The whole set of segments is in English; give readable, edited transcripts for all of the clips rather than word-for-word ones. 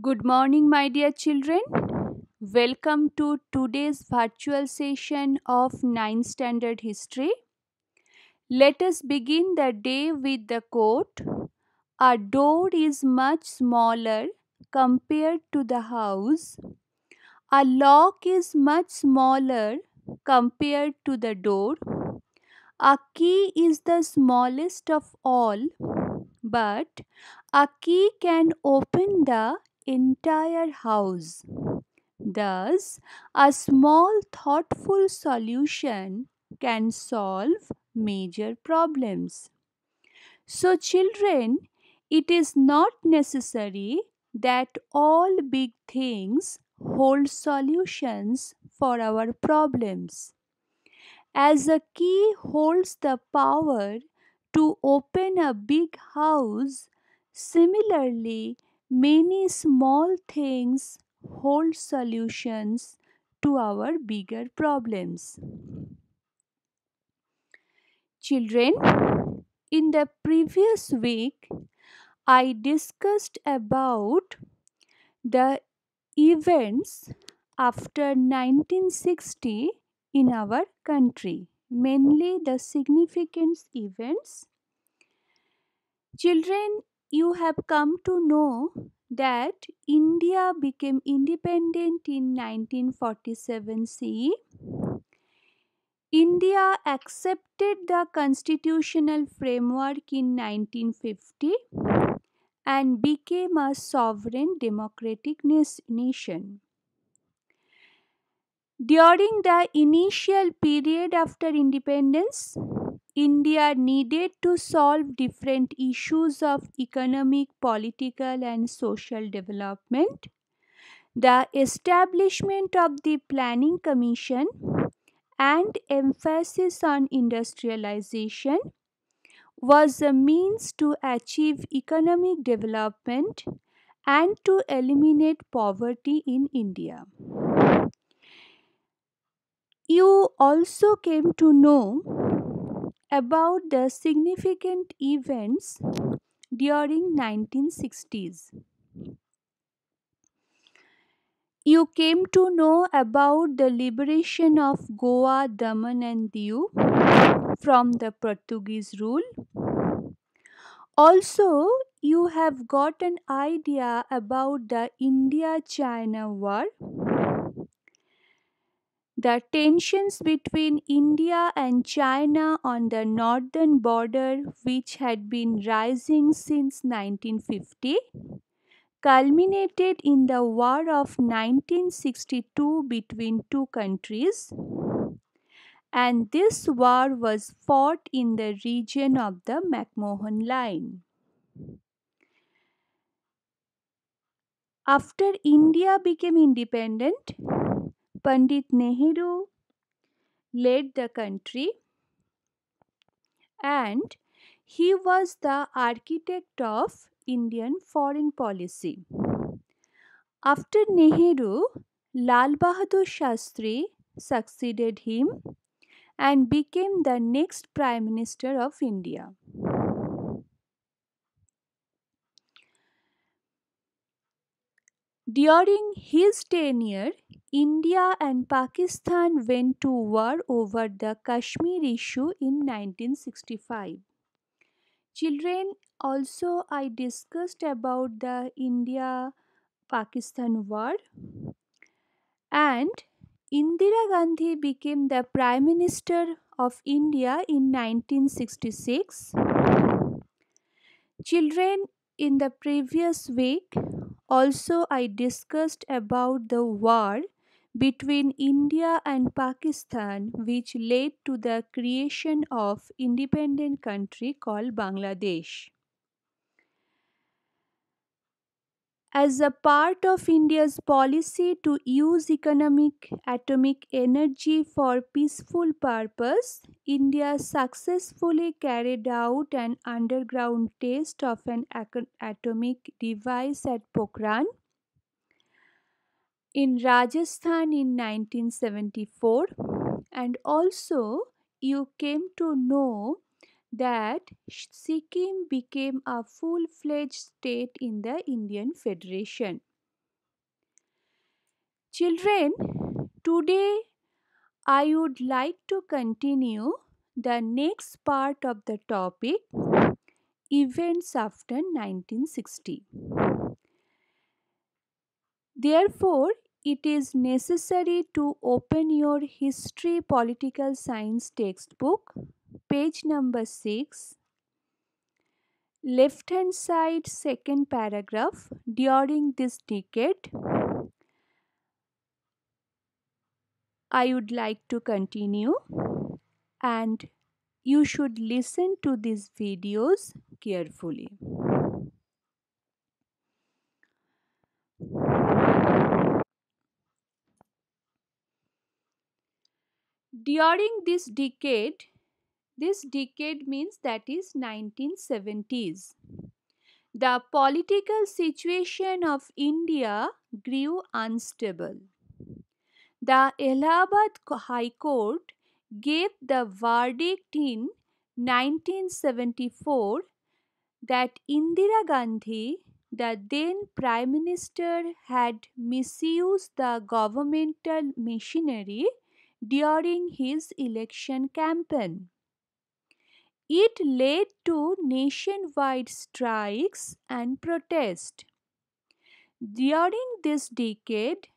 Good morning, my dear children. Welcome to today's virtual session of 9th Standard History. Let us begin the day with the quote: "A door is much smaller compared to the house. A lock is much smaller compared to the door. A key is the smallest of all, but a key can open the entire house." Thus, a small thoughtful solution can solve major problems. So, children, it is not necessary that all big things hold solutions for our problems. As a key holds the power to open a big house, similarly, many small things hold solutions to our bigger problems. Children, in the previous week, I discussed about the events after 1960 in our country, mainly the significant events. Children, you have come to know that India became independent in 1947 CE. India accepted the constitutional framework in 1950 and became a sovereign democratic nation. During the initial period after independence, India needed to solve different issues of economic, political, and social development. The establishment of the Planning Commission and emphasis on industrialization was a means to achieve economic development and to eliminate poverty in India. You also came to know about the significant events during 1960s. You came to know about the liberation of Goa, Daman and Diu from the Portuguese rule. Also, you have got an idea about the India-China war. The tensions between India and China on the northern border, which had been rising since 1950, culminated in the War of 1962 between two countries, and this war was fought in the region of the McMahon Line. After India became independent, Pandit Nehru led the country and he was the architect of Indian foreign policy. After Nehru, Lal Bahadur Shastri succeeded him and became the next Prime Minister of India. During his tenure, India and Pakistan went to war over the Kashmir issue in 1965. Children, also I discussed about the India-Pakistan war, and Indira Gandhi became the Prime Minister of India in 1966. Children, in the previous week, also I discussed about the war between India and Pakistan, which led to the creation of independent country called Bangladesh. As a part of India's policy to use economic atomic energy for peaceful purpose, India successfully carried out an underground test of an atomic device at Pokhran in Rajasthan in 1974, and also you came to know that Sikkim became a full-fledged state in the Indian Federation. Children, today I would like to continue the next part of the topic, events after 1960. Therefore, it is necessary to open your history political science textbook, page number 6, left hand side, second paragraph. During this decade, I would like to continue, and you should listen to these videos carefully. During this decade means that is 1970s, the political situation of India grew unstable. The Allahabad High Court gave the verdict in 1974 that Indira Gandhi, the then Prime Minister, had misused the governmental machinery during his election campaign. It led to nationwide strikes and protest. During this decade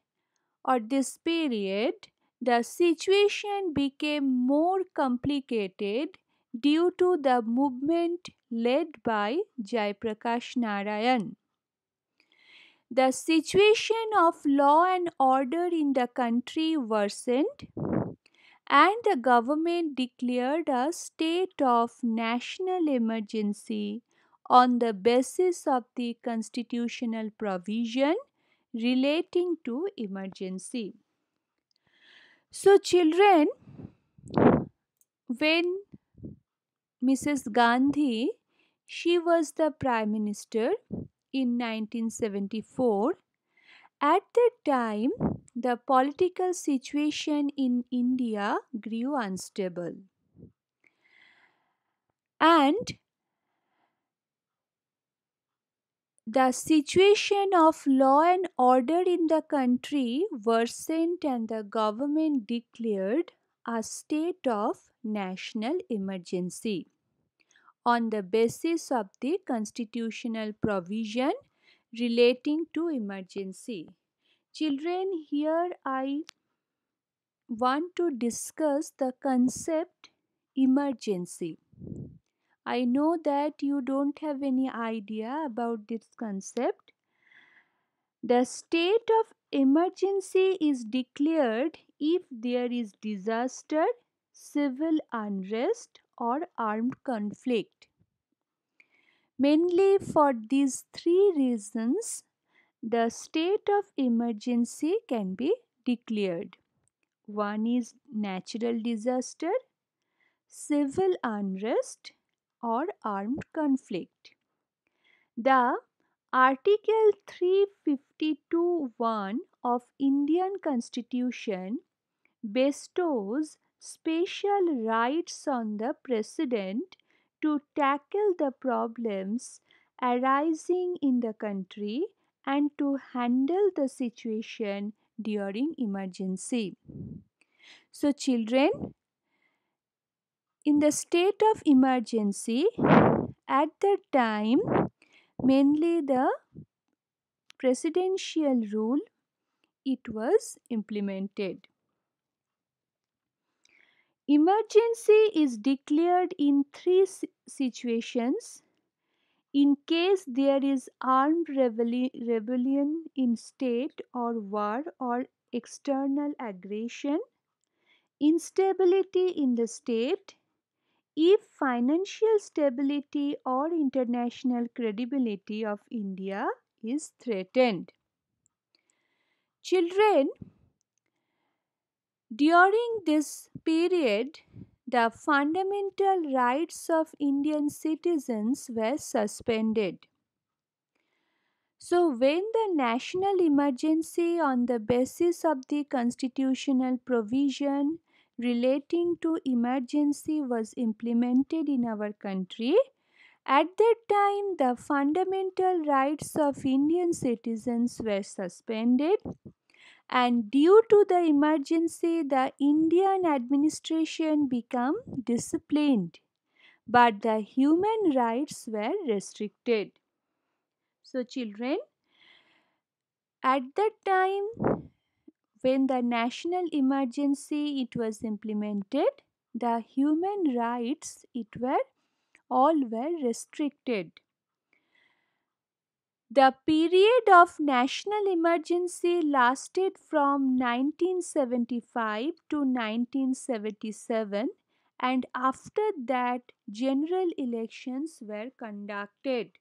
or this period, the situation became more complicated due to the movement led by Jayaprakash Narayan. The situation of law and order in the country worsened, and the government declared a state of national emergency on the basis of the constitutional provision relating to emergency. So, children, when Mrs. Gandhi, she was the Prime Minister in 1974. At that time, the political situation in India grew unstable. And the situation of law and order in the country worsened, and the government declared a state of national emergency on the basis of the constitutional provision relating to emergency. Children, here I want to discuss the concept emergency. I know that you don't have any idea about this concept. The state of emergency is declared if there is disaster, civil unrest, or armed conflict. Mainly for these three reasons, the state of emergency can be declared. One is natural disaster, civil unrest, or armed conflict. The Article 352(1) of Indian Constitution bestows special rights on the President to tackle the problems arising in the country and to handle the situation during emergency. So, children, in the state of emergency, at that time, mainly the presidential rule it was implemented. Emergency is declared in three situations: in case there is armed rebellion in state or war or external aggression, instability in the state, if financial stability or international credibility of India is threatened. Children, during this period, the fundamental rights of Indian citizens were suspended. So, when the national emergency on the basis of the constitutional provision relating to emergency was implemented in our country, at that time the fundamental rights of Indian citizens were suspended, And due to the emergency, the Indian administration became disciplined, but the human rights were restricted. So, children, at that time when the national emergency it was implemented, the human rights it were all were restricted. The period of national emergency lasted from 1975 to 1977, and after that general elections were conducted.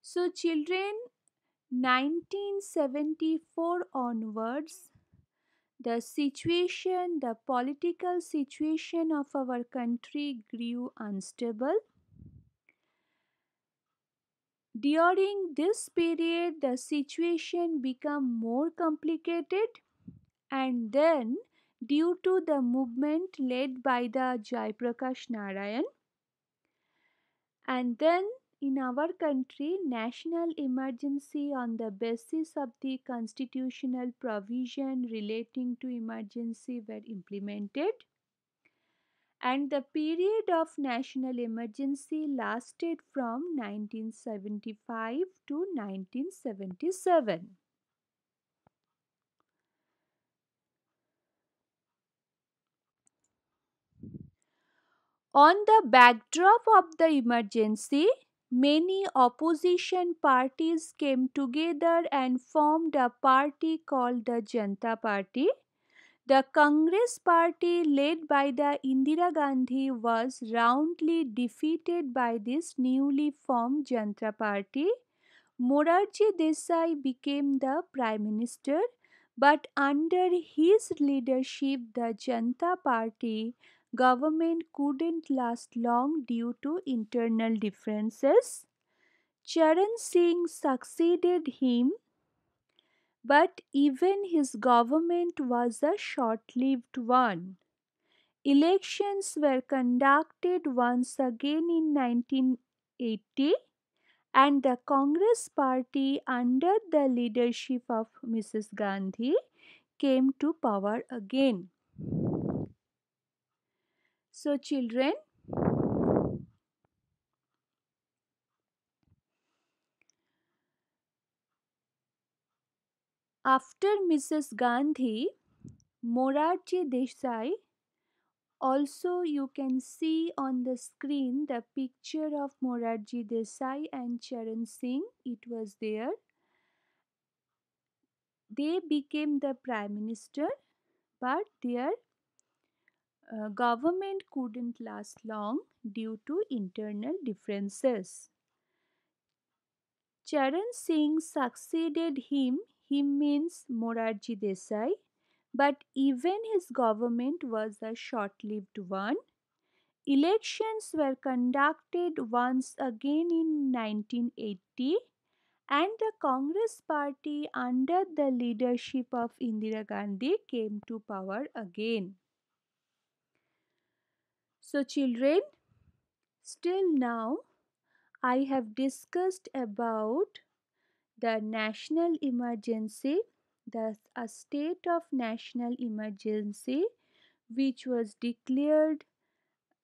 So children, 1974 onwards, the political situation of our country grew unstable. During this period, the situation became more complicated, and then, due to the movement led by the Jayaprakash Narayan, and then in our country, national emergency on the basis of the constitutional provision relating to emergency were implemented, and the period of national emergency lasted from 1975 to 1977. On the backdrop of the emergency, many opposition parties came together and formed a party called the Janata Party. The Congress party, led by the Indira Gandhi, was roundly defeated by this newly formed Janata Party. Morarji Desai became the Prime Minister, but under his leadership, the Janata Party government couldn't last long due to internal differences. Charan Singh succeeded him, but even his government was a short lived one. Elections were conducted once again in 1980, and the Congress party, under the leadership of Mrs. Gandhi, came to power again. So, children, after Mrs. Gandhi, Morarji Desai, also you can see on the screen the picture of Morarji Desai and Charan Singh. It was there. They became the Prime Minister, but their government couldn't last long due to internal differences. Charan Singh succeeded him, he means Morarji Desai, but even his government was a short lived one. Elections were conducted once again in 1980, and the Congress party, under the leadership of Indira Gandhi, came to power again. So, children, still now I have discussed about the national emergency, a state of national emergency which was declared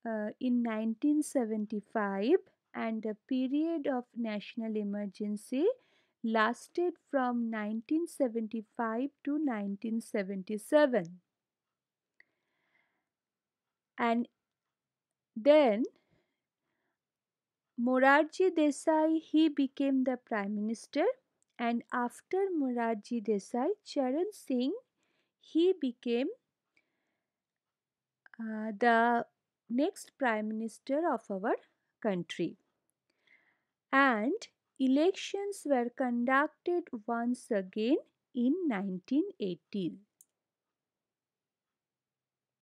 in 1975, and the period of national emergency lasted from 1975 to 1977. And then Morarji Desai, he became the Prime Minister, and after Morarji Desai, Charan Singh, he became the next Prime Minister of our country. And elections were conducted once again in 1980.